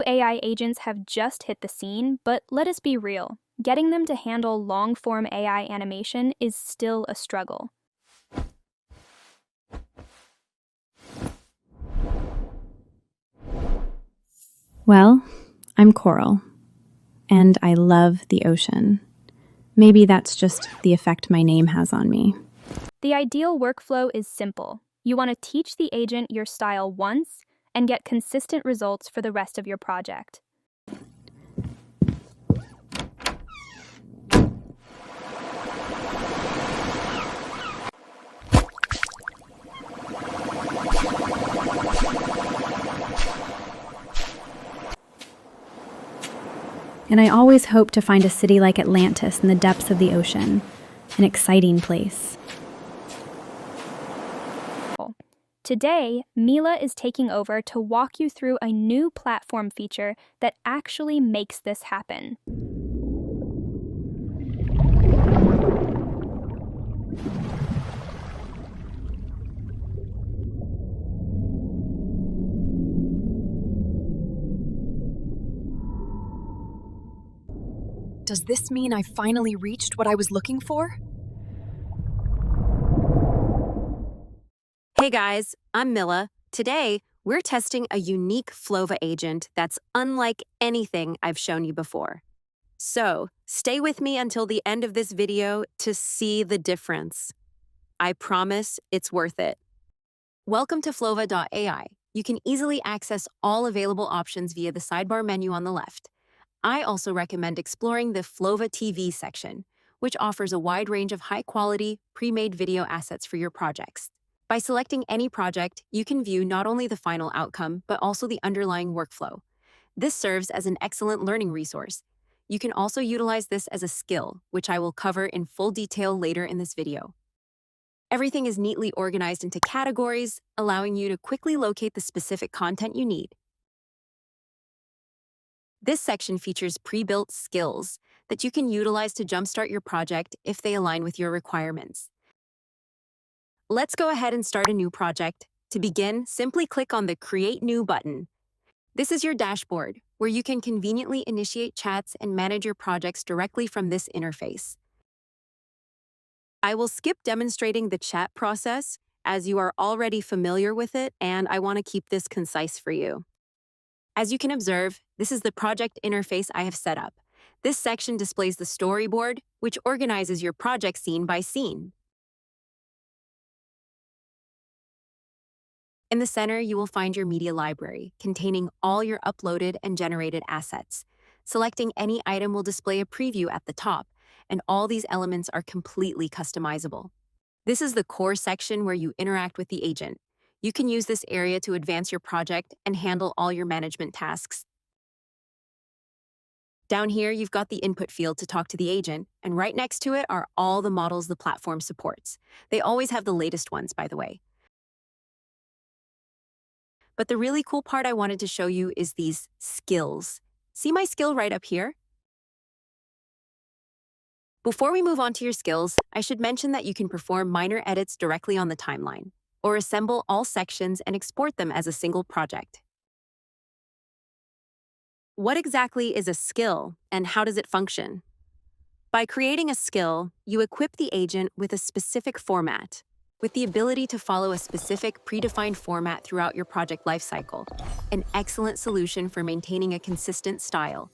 AI agents have just hit the scene, but let us be real. Getting them to handle long-form AI animation is still a struggle. Well, I'm Coral, and I love the ocean. Maybe that's just the effect my name has on me. The ideal workflow is simple. You want to teach the agent your style once and get consistent results for the rest of your project. And I always hope to find a city like Atlantis in the depths of the ocean, an exciting place. Today, Mila is taking over to walk you through a new platform feature that actually makes this happen. Does this mean I finally reached what I was looking for? Hey guys, I'm Mila. Today, we're testing a unique Flova agent that's unlike anything I've shown you before. So, stay with me until the end of this video to see the difference. I promise it's worth it. Welcome to Flova AI. You can easily access all available options via the sidebar menu on the left. I also recommend exploring the Flova TV section, which offers a wide range of high-quality, pre-made video assets for your projects. By selecting any project, you can view not only the final outcome, but also the underlying workflow. This serves as an excellent learning resource. You can also utilize this as a skill, which I will cover in full detail later in this video. Everything is neatly organized into categories, allowing you to quickly locate the specific content you need. This section features pre-built skills that you can utilize to jumpstart your project if they align with your requirements. Let's go ahead and start a new project. To begin, simply click on the Create New button. This is your dashboard, where you can conveniently initiate chats and manage your projects directly from this interface. I will skip demonstrating the chat process, as you are already familiar with it, and I want to keep this concise for you. As you can observe, this is the project interface I have set up. This section displays the storyboard, which organizes your project scene by scene. In the center, you will find your media library, containing all your uploaded and generated assets. Selecting any item will display a preview at the top, and all these elements are completely customizable. This is the core section where you interact with the agent. You can use this area to advance your project and handle all your management tasks. Down here, you've got the input field to talk to the agent, and right next to it are all the models the platform supports. They always have the latest ones, by the way. But the really cool part I wanted to show you is these skills. See my skill right up here? Before we move on to your skills, I should mention that you can perform minor edits directly on the timeline, or assemble all sections and export them as a single project. What exactly is a skill, and how does it function? By creating a skill, you equip the agent with a specific format, with the ability to follow a specific predefined format throughout your project lifecycle, an excellent solution for maintaining a consistent style.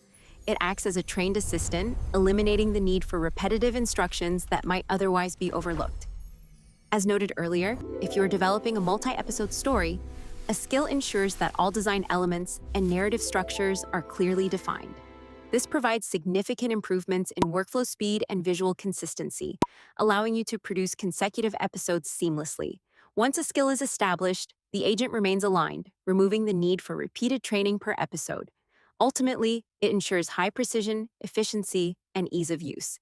It acts as a trained assistant, eliminating the need for repetitive instructions that might otherwise be overlooked. As noted earlier, if you're developing a multi-episode story, a skill ensures that all design elements and narrative structures are clearly defined. This provides significant improvements in workflow speed and visual consistency, allowing you to produce consecutive episodes seamlessly. Once a skill is established, the agent remains aligned, removing the need for repeated training per episode. Ultimately, it ensures high precision, efficiency, and ease of use.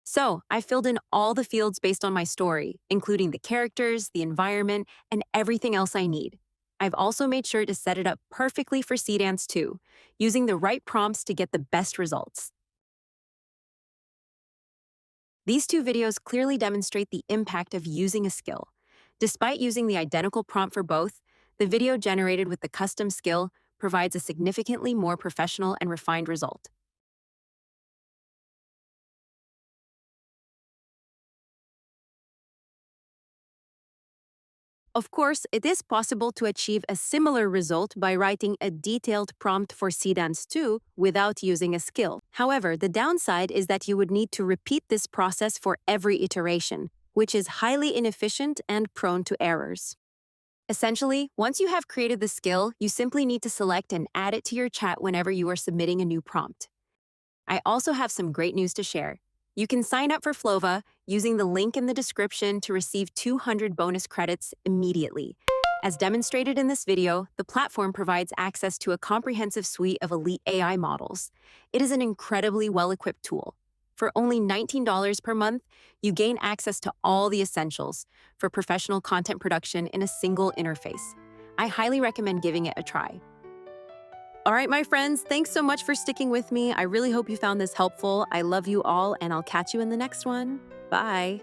So, I filled in all the fields based on my story, including the characters, the environment, and everything else I need. I've also made sure to set it up perfectly for Seedance too, using the right prompts to get the best results. These two videos clearly demonstrate the impact of using a skill. Despite using the identical prompt for both, the video generated with the custom skill provides a significantly more professional and refined result. Of course, it is possible to achieve a similar result by writing a detailed prompt for Seedance too without using a skill. However, the downside is that you would need to repeat this process for every iteration, which is highly inefficient and prone to errors. Essentially, once you have created the skill, you simply need to select and add it to your chat whenever you are submitting a new prompt. I also have some great news to share. You can sign up for Flova using the link in the description to receive 200 bonus credits immediately. As demonstrated in this video, the platform provides access to a comprehensive suite of elite AI models. It is an incredibly well-equipped tool. For only $19 per month, you gain access to all the essentials for professional content production in a single interface. I highly recommend giving it a try. All right, my friends, thanks so much for sticking with me. I really hope you found this helpful. I love you all, and I'll catch you in the next one. Bye.